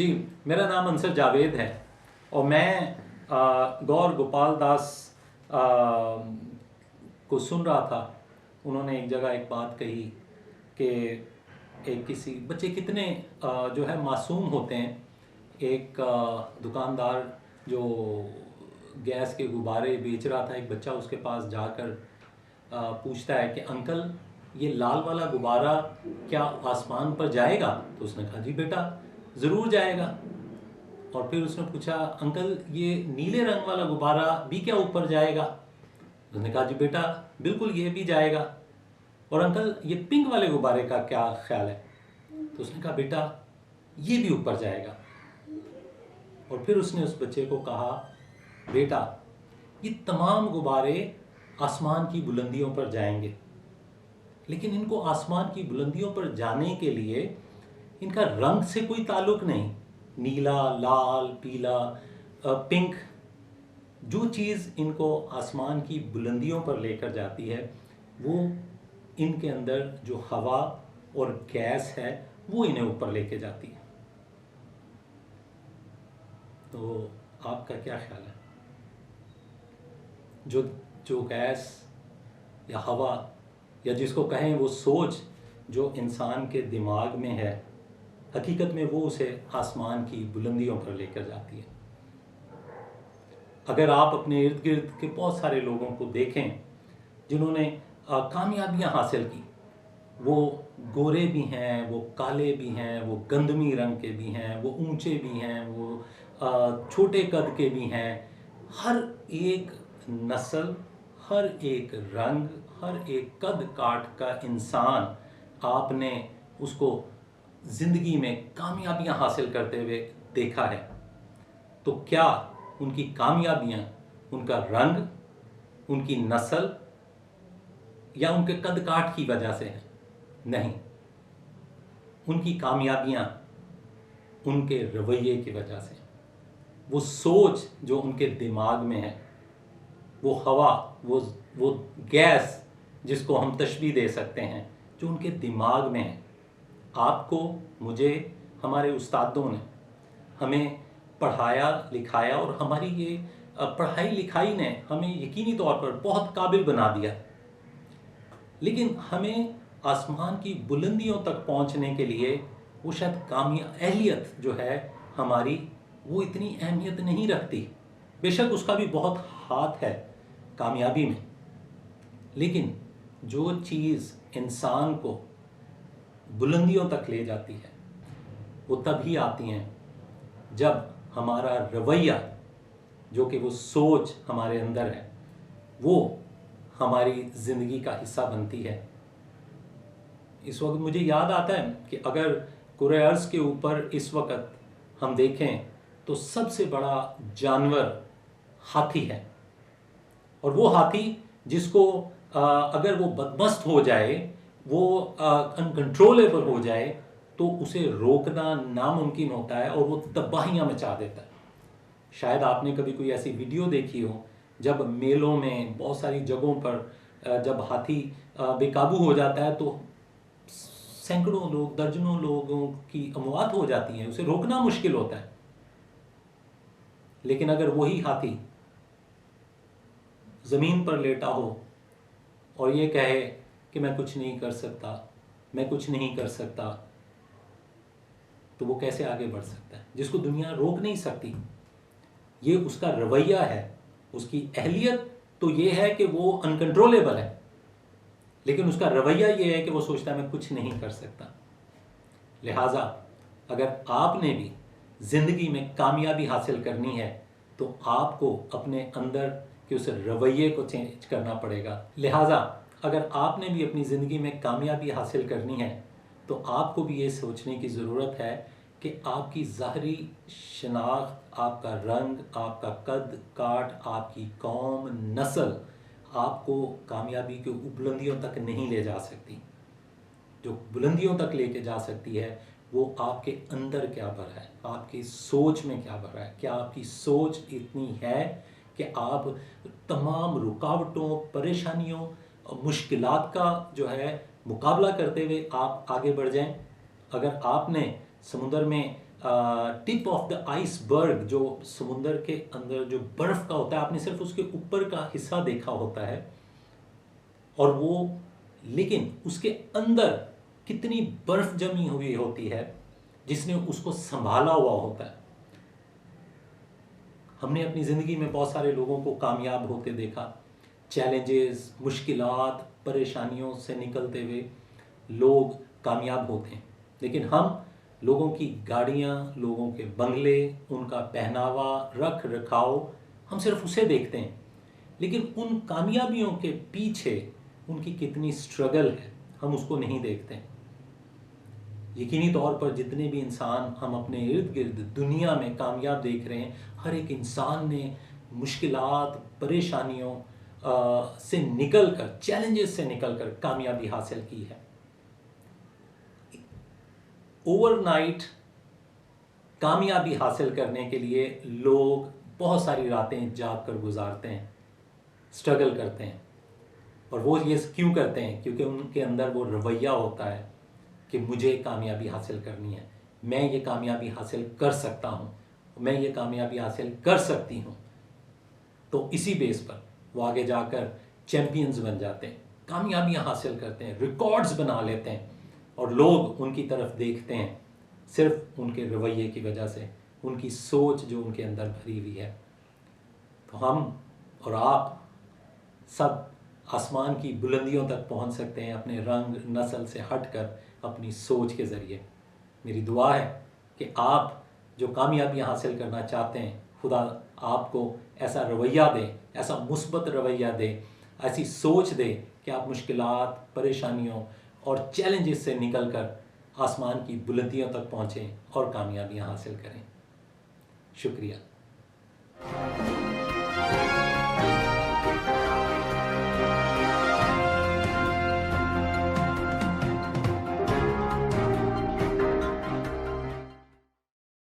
जी, मेरा नाम अंसर जावेद है और मैं गौर गोपाल दास आ, को सुन रहा था। उन्होंने एक जगह एक बात कही कि एक किसी बच्चे कितने जो है मासूम होते हैं। एक दुकानदार जो गैस के गुब्बारे बेच रहा था, एक बच्चा उसके पास जाकर पूछता है कि अंकल ये लाल वाला गुब्बारा क्या आसमान पर जाएगा? तो उसने कहा जी बेटा ज़रूर जाएगा। और फिर उसने पूछा अंकल ये नीले रंग वाला गुब्बारा भी क्या ऊपर जाएगा? उसने कहा जी बेटा बिल्कुल ये भी जाएगा। और अंकल ये पिंक वाले गुब्बारे का क्या ख्याल है? तो उसने कहा बेटा ये भी ऊपर जाएगा। और फिर उसने उस बच्चे को कहा बेटा ये तमाम गुब्बारे आसमान की बुलंदियों पर जाएंगे, लेकिन इनको आसमान की बुलंदियों पर जाने के लिए इनका रंग से कोई ताल्लुक नहीं। नीला, लाल, पीला, पिंक, जो चीज़ इनको आसमान की बुलंदियों पर लेकर जाती है वो इनके अंदर जो हवा और गैस है वो इन्हें ऊपर लेके जाती है। तो आपका क्या ख्याल है? जो जो गैस या हवा या जिसको कहें वो सोच जो इंसान के दिमाग में है, हकीकत में वो उसे आसमान की बुलंदियों पर लेकर जाती है। अगर आप अपने इर्द गिर्द के बहुत सारे लोगों को देखें जिन्होंने कामयाबियां हासिल की, वो गोरे भी हैं, वो काले भी हैं, वो गंधमी रंग के भी हैं, वो ऊंचे भी हैं, वो छोटे कद के भी हैं। हर एक नस्ल, हर एक रंग, हर एक कद काट का इंसान आपने उसको ज़िंदगी में कामयाबियां हासिल करते हुए देखा है। तो क्या उनकी कामयाबियां उनका रंग, उनकी नस्ल या उनके कद काट की वजह से है? नहीं, उनकी कामयाबियां उनके रवैये की वजह से, वो सोच जो उनके दिमाग में है, वो हवा, वो गैस जिसको हम तशबीह दे सकते हैं जो उनके दिमाग में है। आपको, मुझे, हमारे उस्तादों ने हमें पढ़ाया लिखाया और हमारी ये पढ़ाई लिखाई ने हमें यकीनी तौर पर बहुत काबिल बना दिया। लेकिन हमें आसमान की बुलंदियों तक पहुंचने के लिए वो शायद अहलियत जो है हमारी, वो इतनी अहमियत नहीं रखती। बेशक उसका भी बहुत हाथ है कामयाबी में, लेकिन जो चीज़ इंसान को बुलंदियों तक ले जाती है वो तभी आती हैं जब हमारा रवैया, जो कि वो सोच हमारे अंदर है, वो हमारी ज़िंदगी का हिस्सा बनती है। इस वक्त मुझे याद आता है कि अगर कुरे अर्ज़ के ऊपर इस वक्त हम देखें तो सबसे बड़ा जानवर हाथी है। और वो हाथी जिसको अगर वो बदमस्त हो जाए, वो अनकंट्रोलेबल हो जाए, तो उसे रोकना नामुमकिन होता है और वो तबाहियां मचा देता है। शायद आपने कभी कोई ऐसी वीडियो देखी हो जब मेलों में बहुत सारी जगहों पर जब हाथी बेकाबू हो जाता है तो सैकड़ों लोग, दर्जनों लोगों की अमवात हो जाती है, उसे रोकना मुश्किल होता है। लेकिन अगर वही हाथी ज़मीन पर लेटा हो और ये कहे कि मैं कुछ नहीं कर सकता, मैं कुछ नहीं कर सकता, तो वो कैसे आगे बढ़ सकता है? जिसको दुनिया रोक नहीं सकती। ये उसका रवैया है, उसकी अहलियत तो ये है कि वो अनकंट्रोलेबल है, लेकिन उसका रवैया ये है कि वो सोचता है मैं कुछ नहीं कर सकता। लिहाजा अगर आपने भी ज़िंदगी में कामयाबी हासिल करनी है तो आपको अपने अंदर के उस रवैये को चेंज करना पड़ेगा। लिहाजा अगर आपने भी अपनी ज़िंदगी में कामयाबी हासिल करनी है तो आपको भी ये सोचने की ज़रूरत है कि आपकी ज़ाहरी शनाख्त, आपका रंग, आपका कद काट, आपकी कौम, नस्ल आपको कामयाबी की बुलंदियों तक नहीं ले जा सकती। जो बुलंदियों तक लेके जा सकती है वो आपके अंदर क्या भरा है, आपकी सोच में क्या भरा है। क्या आपकी सोच इतनी है कि आप तमाम रुकावटों, परेशानियों, मुश्किलात का जो है मुकाबला करते हुए आप आगे बढ़ जाएं? अगर आपने समुद्र में टिप ऑफ द आइसबर्ग, जो समुंदर के अंदर जो बर्फ का होता है, आपने सिर्फ उसके ऊपर का हिस्सा देखा होता है, और वो लेकिन उसके अंदर कितनी बर्फ जमी हुई होती है जिसने उसको संभाला हुआ होता है। हमने अपनी ज़िंदगी में बहुत सारे लोगों को कामयाब होते देखा, चैलेंजेस, मुश्किलात, परेशानियों से निकलते हुए लोग कामयाब होते हैं। लेकिन हम लोगों की गाड़ियाँ, लोगों के बंगले, उनका पहनावा, रख रखाव, हम सिर्फ उसे देखते हैं, लेकिन उन कामयाबियों के पीछे उनकी कितनी स्ट्रगल है हम उसको नहीं देखते। यकीनी तौर पर जितने भी इंसान हम अपने इर्द गिर्द दुनिया में कामयाब देख रहे हैं, हर एक इंसान ने मुश्किलात, परेशानियों से निकलकर, चैलेंजेस से निकलकर कामयाबी हासिल की है। ओवरनाइट कामयाबी हासिल करने के लिए लोग बहुत सारी रातें जाग कर गुजारते हैं, स्ट्रगल करते हैं। और वो ये क्यों करते हैं? क्योंकि उनके अंदर वो रवैया होता है कि मुझे कामयाबी हासिल करनी है, मैं ये कामयाबी हासिल कर सकता हूँ, मैं ये कामयाबी हासिल कर सकती हूँ। तो इसी बेस पर वो आगे जाकर चैंपियंस बन जाते हैं, कामयाबियाँ हासिल करते हैं, रिकॉर्ड्स बना लेते हैं, और लोग उनकी तरफ देखते हैं सिर्फ उनके रवैये की वजह से, उनकी सोच जो उनके अंदर भरी हुई है। तो हम और आप सब आसमान की बुलंदियों तक पहुंच सकते हैं अपने रंग नस्ल से हटकर, अपनी सोच के ज़रिए। मेरी दुआ है कि आप जो कामयाबियां हासिल करना चाहते हैं, खुदा आपको ऐसा रवैया दे, ऐसा मुस्बत रवैया दे, ऐसी सोच दे कि आप मुश्किलात, परेशानियों और चैलेंजेस से निकलकर आसमान की बुलंदियों तक पहुँचें और कामयाबियां हासिल करें। शुक्रिया।